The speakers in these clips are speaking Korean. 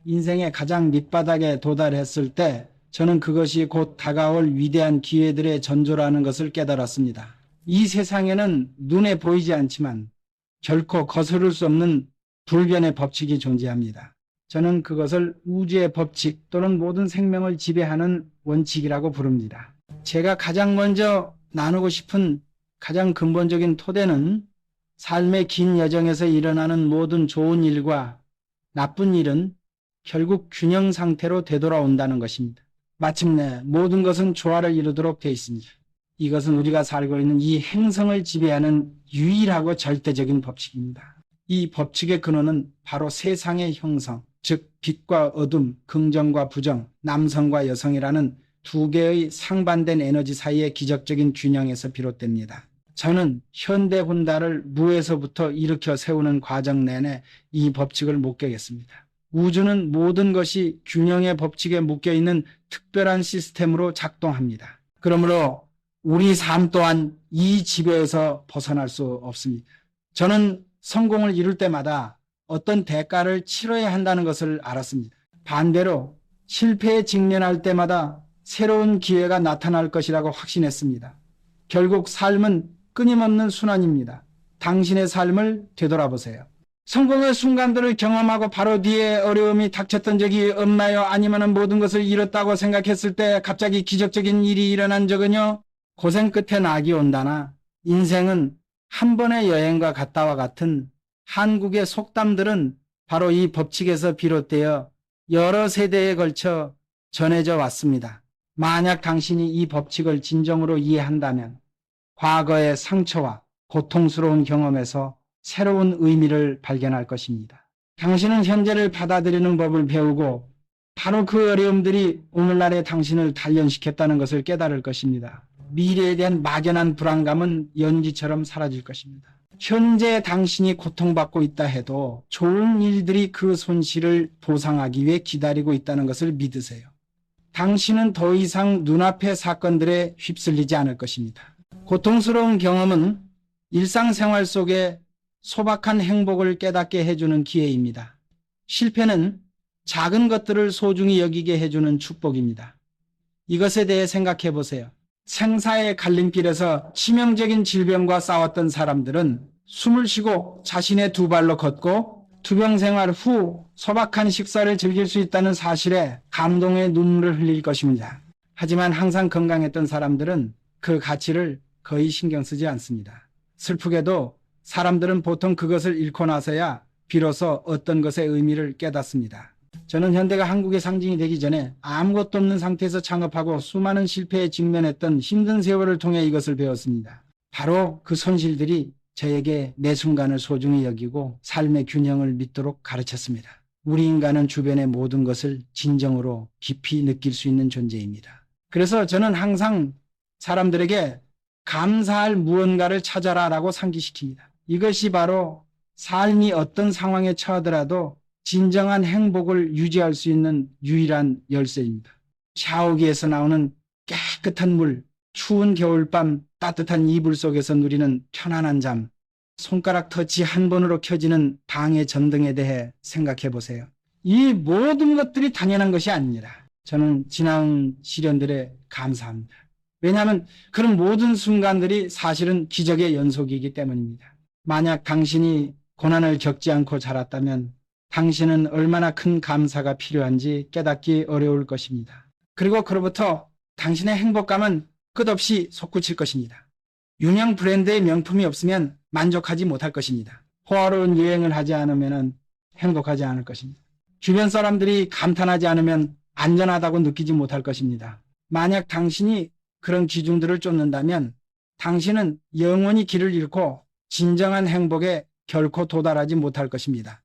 인생의 가장 밑바닥에 도달했을 때 저는 그것이 곧 다가올 위대한 기회들의 전조라는 것을 깨달았습니다. 이 세상에는 눈에 보이지 않지만 결코 거스를 수 없는 불변의 법칙이 존재합니다. 저는 그것을 우주의 법칙 또는 모든 생명을 지배하는 원칙이라고 부릅니다. 제가 가장 먼저 나누고 싶은 가장 근본적인 토대는 삶의 긴 여정에서 일어나는 모든 좋은 일과 나쁜 일은 결국 균형 상태로 되돌아온다는 것입니다. 마침내 모든 것은 조화를 이루도록 되어 있습니다. 이것은 우리가 살고 있는 이 행성을 지배하는 유일하고 절대적인 법칙입니다. 이 법칙의 근원은 바로 세상의 형성, 즉 빛과 어둠, 긍정과 부정, 남성과 여성이라는 두 개의 상반된 에너지 사이의 기적적인 균형에서 비롯됩니다. 저는 현대 혼다를 무에서부터 일으켜 세우는 과정 내내 이 법칙을 목격했습니다. 우주는 모든 것이 균형의 법칙에 묶여있는 특별한 시스템으로 작동합니다. 그러므로 우리 삶 또한 이 지배에서 벗어날 수 없습니다. 저는 성공을 이룰 때마다 어떤 대가를 치러야 한다는 것을 알았습니다. 반대로 실패에 직면할 때마다 새로운 기회가 나타날 것이라고 확신했습니다. 결국 삶은 끊임없는 순환입니다. 당신의 삶을 되돌아보세요. 성공의 순간들을 경험하고 바로 뒤에 어려움이 닥쳤던 적이 없나요? 아니면 모든 것을 잃었다고 생각했을 때 갑자기 기적적인 일이 일어난 적은요? 고생 끝에 낙이 온다나 인생은 한 번의 여행과 같다와 같은 한국의 속담들은 바로 이 법칙에서 비롯되어 여러 세대에 걸쳐 전해져 왔습니다. 만약 당신이 이 법칙을 진정으로 이해한다면 과거의 상처와 고통스러운 경험에서 새로운 의미를 발견할 것입니다. 당신은 현재를 받아들이는 법을 배우고 바로 그 어려움들이 오늘날의 당신을 단련시켰다는 것을 깨달을 것입니다. 미래에 대한 막연한 불안감은 연기처럼 사라질 것입니다. 현재 당신이 고통받고 있다 해도 좋은 일들이 그 손실을 보상하기 위해 기다리고 있다는 것을 믿으세요. 당신은 더 이상 눈앞의 사건들에 휩쓸리지 않을 것입니다. 고통스러운 경험은 일상생활 속에 소박한 행복을 깨닫게 해주는 기회입니다. 실패는 작은 것들을 소중히 여기게 해주는 축복입니다. 이것에 대해 생각해 보세요. 생사의 갈림길에서 치명적인 질병과 싸웠던 사람들은 숨을 쉬고 자신의 두 발로 걷고 투병 생활 후 소박한 식사를 즐길 수 있다는 사실에 감동의 눈물을 흘릴 것입니다. 하지만 항상 건강했던 사람들은 그 가치를 거의 신경 쓰지 않습니다. 슬프게도 사람들은 보통 그것을 잃고 나서야 비로소 어떤 것의 의미를 깨닫습니다. 저는 현대가 한국의 상징이 되기 전에 아무것도 없는 상태에서 창업하고 수많은 실패에 직면했던 힘든 세월을 통해 이것을 배웠습니다. 바로 그 손실들이 저에게 매 순간을 소중히 여기고 삶의 균형을 믿도록 가르쳤습니다. 우리 인간은 주변의 모든 것을 진정으로 깊이 느낄 수 있는 존재입니다. 그래서 저는 항상 사람들에게 감사할 무언가를 찾아라 라고 상기시킵니다. 이것이 바로 삶이 어떤 상황에 처하더라도 진정한 행복을 유지할 수 있는 유일한 열쇠입니다. 샤워기에서 나오는 깨끗한 물, 추운 겨울밤 따뜻한 이불 속에서 누리는 편안한 잠, 손가락 터치 한 번으로 켜지는 방의 전등에 대해 생각해 보세요. 이 모든 것들이 당연한 것이 아니라 저는 지난 시련들에 감사합니다. 왜냐하면 그런 모든 순간들이 사실은 기적의 연속이기 때문입니다. 만약 당신이 고난을 겪지 않고 자랐다면 당신은 얼마나 큰 감사가 필요한지 깨닫기 어려울 것입니다. 그리고 그로부터 당신의 행복감은 끝없이 솟구칠 것입니다. 유명 브랜드의 명품이 없으면 만족하지 못할 것입니다. 호화로운 여행을 하지 않으면 행복하지 않을 것입니다. 주변 사람들이 감탄하지 않으면 안전하다고 느끼지 못할 것입니다. 만약 당신이 그런 기준들을 쫓는다면 당신은 영원히 길을 잃고 진정한 행복에 결코 도달하지 못할 것입니다.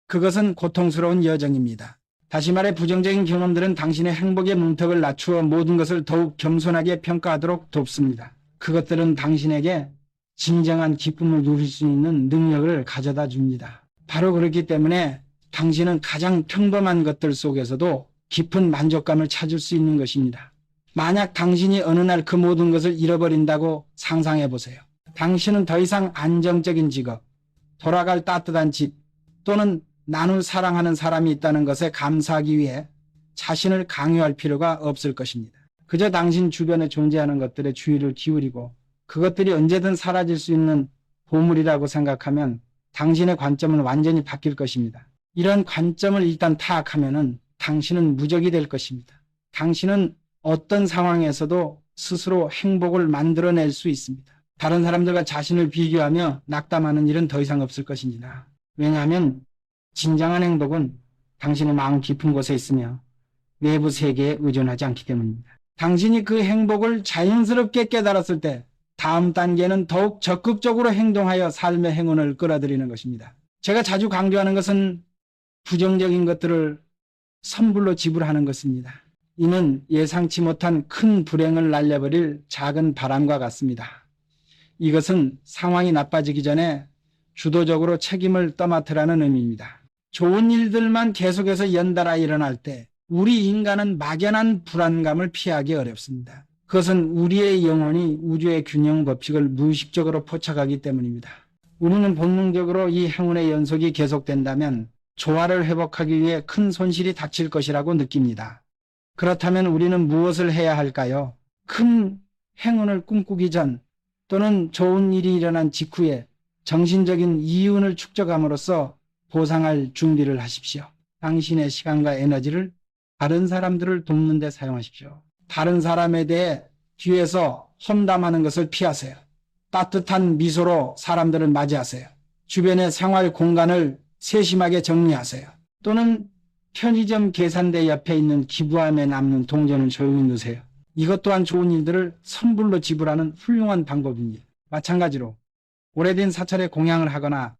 그것은 고통스러운 여정입니다. 다시 말해 부정적인 경험들은 당신의 행복의 문턱을 낮추어 모든 것을 더욱 겸손하게 평가하도록 돕습니다. 그것들은 당신에게 진정한 기쁨을 누릴 수 있는 능력을 가져다 줍니다. 바로 그렇기 때문에 당신은 가장 평범한 것들 속에서도 깊은 만족감을 찾을 수 있는 것입니다. 만약 당신이 어느 날 그 모든 것을 잃어버린다고 상상해 보세요. 당신은 더 이상 안정적인 직업, 돌아갈 따뜻한 집 또는 나누 사랑하는 사람이 있다는 것에 감사하기 위해 자신을 강요할 필요가 없을 것입니다. 그저 당신 주변에 존재하는 것들에 주의를 기울이고 그것들이 언제든 사라질 수 있는 보물이라고 생각하면 당신의 관점은 완전히 바뀔 것입니다. 이런 관점을 일단 타악하면은 당신은 무적이 될 것입니다. 당신은 어떤 상황에서도 스스로 행복을 만들어낼 수 있습니다. 다른 사람들과 자신을 비교하며 낙담하는 일은 더 이상 없을 것입니다. 왜냐하면 진정한 행복은 당신의 마음 깊은 곳에 있으며 외부 세계에 의존하지 않기 때문입니다. 당신이 그 행복을 자연스럽게 깨달았을 때 다음 단계는 더욱 적극적으로 행동하여 삶의 행운을 끌어들이는 것입니다. 제가 자주 강조하는 것은 부정적인 것들을 선불로 지불하는 것입니다. 이는 예상치 못한 큰 불행을 날려버릴 작은 바람과 같습니다. 이것은 상황이 나빠지기 전에 주도적으로 책임을 떠맡으라는 의미입니다. 좋은 일들만 계속해서 연달아 일어날 때 우리 인간은 막연한 불안감을 피하기 어렵습니다. 그것은 우리의 영혼이 우주의 균형 법칙을 무의식적으로 포착하기 때문입니다. 우리는 본능적으로 이 행운의 연속이 계속된다면 조화를 회복하기 위해 큰 손실이 닥칠 것이라고 느낍니다. 그렇다면 우리는 무엇을 해야 할까요? 큰 행운을 꿈꾸기 전 또는 좋은 일이 일어난 직후에 정신적인 이윤을 축적함으로써 보상할 준비를 하십시오. 당신의 시간과 에너지를 다른 사람들을 돕는 데 사용하십시오. 다른 사람에 대해 뒤에서 험담하는 것을 피하세요. 따뜻한 미소로 사람들을 맞이하세요. 주변의 생활 공간을 세심하게 정리하세요. 또는 편의점 계산대 옆에 있는 기부함에 남는 동전을 조용히 넣으세요. 이것 또한 좋은 일들을 선불로 지불하는 훌륭한 방법입니다. 마찬가지로 오래된 사찰에 공양을 하거나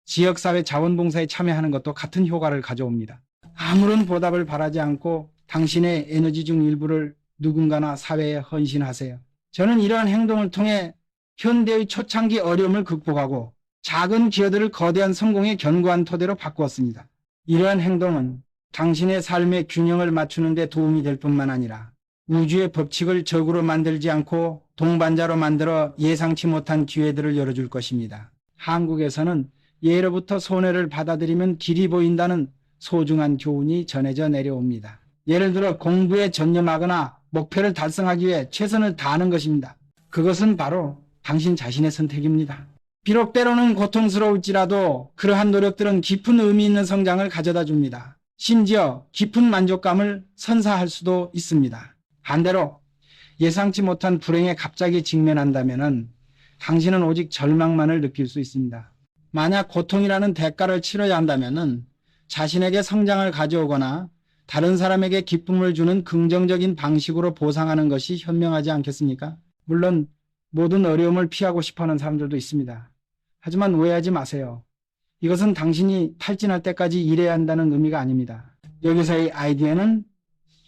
지역사회 자원봉사에 참여하는 것도 같은 효과를 가져옵니다. 아무런 보답을 바라지 않고 당신의 에너지 중 일부를 누군가나 사회에 헌신하세요. 저는 이러한 행동을 통해 현대의 초창기 어려움을 극복하고 작은 기여들을 거대한 성공의 견고한 토대로 바꾸었습니다. 이러한 행동은 당신의 삶의 균형을 맞추는 데 도움이 될 뿐만 아니라 우주의 법칙을 적으로 만들지 않고 동반자로 만들어 예상치 못한 기회들을 열어줄 것입니다. 한국에서는 예로부터 손해를 받아들이면 길이 보인다는 소중한 교훈이 전해져 내려옵니다. 예를 들어 공부에 전념하거나 목표를 달성하기 위해 최선을 다하는 것입니다. 그것은 바로 당신 자신의 선택입니다. 비록 때로는 고통스러울지라도 그러한 노력들은 깊은 의미 있는 성장을 가져다 줍니다. 심지어 깊은 만족감을 선사할 수도 있습니다. 반대로 예상치 못한 불행에 갑자기 직면한다면 당신은 오직 절망만을 느낄 수 있습니다. 만약 고통이라는 대가를 치러야 한다면 자신에게 성장을 가져오거나 다른 사람에게 기쁨을 주는 긍정적인 방식으로 보상하는 것이 현명하지 않겠습니까? 물론 모든 어려움을 피하고 싶어하는 사람들도 있습니다. 하지만 오해하지 마세요. 이것은 당신이 탈진할 때까지 일해야 한다는 의미가 아닙니다. 여기서의 아이디어는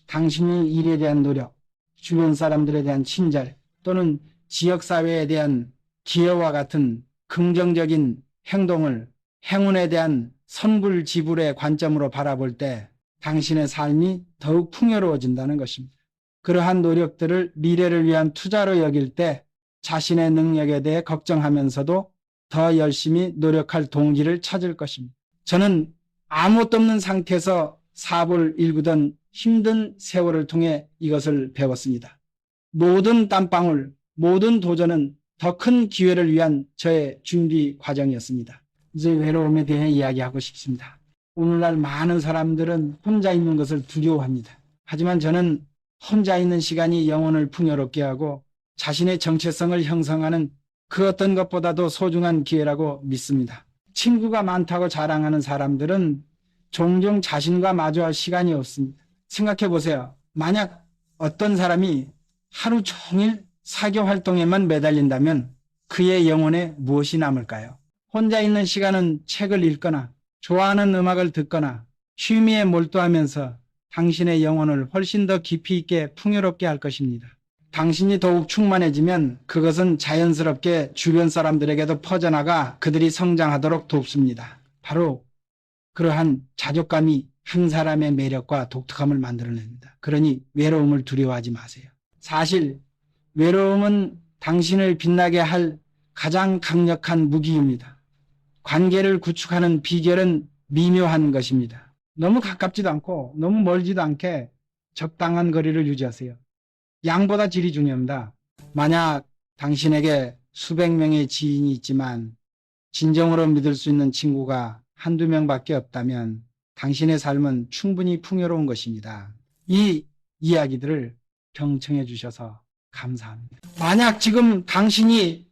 당신이 일에 대한 노력, 주변 사람들에 대한 친절 또는 지역사회에 대한 기여와 같은 긍정적인 행동을 행운에 대한 선불 지불의 관점으로 바라볼 때 당신의 삶이 더욱 풍요로워진다는 것입니다. 그러한 노력들을 미래를 위한 투자로 여길 때 자신의 능력에 대해 걱정하면서도 더 열심히 노력할 동기를 찾을 것입니다. 저는 아무것도 없는 상태에서 사업을 일구던 힘든 세월을 통해 이것을 배웠습니다. 모든 땀방울, 모든 도전은 더 큰 기회를 위한 저의 준비 과정이었습니다. 이제 외로움에 대해 이야기하고 싶습니다. 오늘날 많은 사람들은 혼자 있는 것을 두려워합니다. 하지만 저는 혼자 있는 시간이 영혼을 풍요롭게 하고 자신의 정체성을 형성하는 그 어떤 것보다도 소중한 기회라고 믿습니다. 친구가 많다고 자랑하는 사람들은 종종 자신과 마주할 시간이 없습니다. 생각해 보세요. 만약 어떤 사람이 하루 종일 사교 활동에만 매달린다면 그의 영혼에 무엇이 남을까요? 혼자 있는 시간은 책을 읽거나 좋아하는 음악을 듣거나 취미에 몰두하면서 당신의 영혼을 훨씬 더 깊이 있게 풍요롭게 할 것입니다. 당신이 더욱 충만해지면 그것은 자연스럽게 주변 사람들에게도 퍼져나가 그들이 성장하도록 돕습니다. 바로 그러한 자족감이 한 사람의 매력과 독특함을 만들어냅니다. 그러니 외로움을 두려워하지 마세요. 사실 외로움은 당신을 빛나게 할 가장 강력한 무기입니다. 관계를 구축하는 비결은 미묘한 것입니다. 너무 가깝지도 않고 너무 멀지도 않게 적당한 거리를 유지하세요. 양보다 질이 중요합니다. 만약 당신에게 수백 명의 지인이 있지만 진정으로 믿을 수 있는 친구가 한두 명밖에 없다면 당신의 삶은 충분히 풍요로운 것입니다. 이 이야기들을 경청해 주셔서 감사합니다. 만약 지금 당신이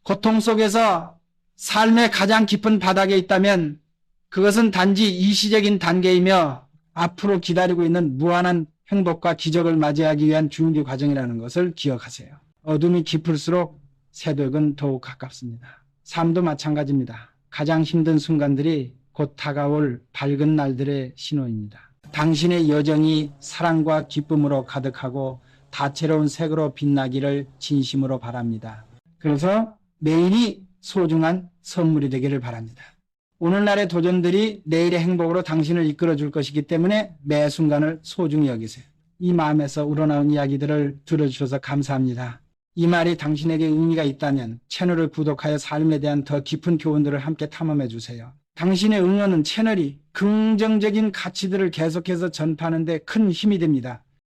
고통 속에서 삶의 가장 깊은 바닥에 있다면 그것은 단지 일시적인 단계이며 앞으로 기다리고 있는 무한한 행복과 기적을 맞이하기 위한 준비 과정이라는 것을 기억하세요. 어둠이 깊을수록 새벽은 더욱 가깝습니다. 삶도 마찬가지입니다. 가장 힘든 순간들이 곧 다가올 밝은 날들의 신호입니다. 당신의 여정이 사랑과 기쁨으로 가득하고 다채로운 색으로 빛나기를 진심으로 바랍니다. 그래서 매일이 소중한 선물이 되기를 바랍니다. 오늘날의 도전들이 내일의 행복으로 당신을 이끌어 줄 것이기 때문에 매 순간을 소중히 여기세요. 이 마음에서 우러나온 이야기들을 들어주셔서 감사합니다. 이 말이 당신에게 의미가 있다면 채널을 구독하여 삶에 대한 더 깊은 교훈들을 함께 탐험해 주세요. 당신의 응원은 채널이 긍정적인 가치들을 계속해서 전파하는 데 큰 힘이 됩니다.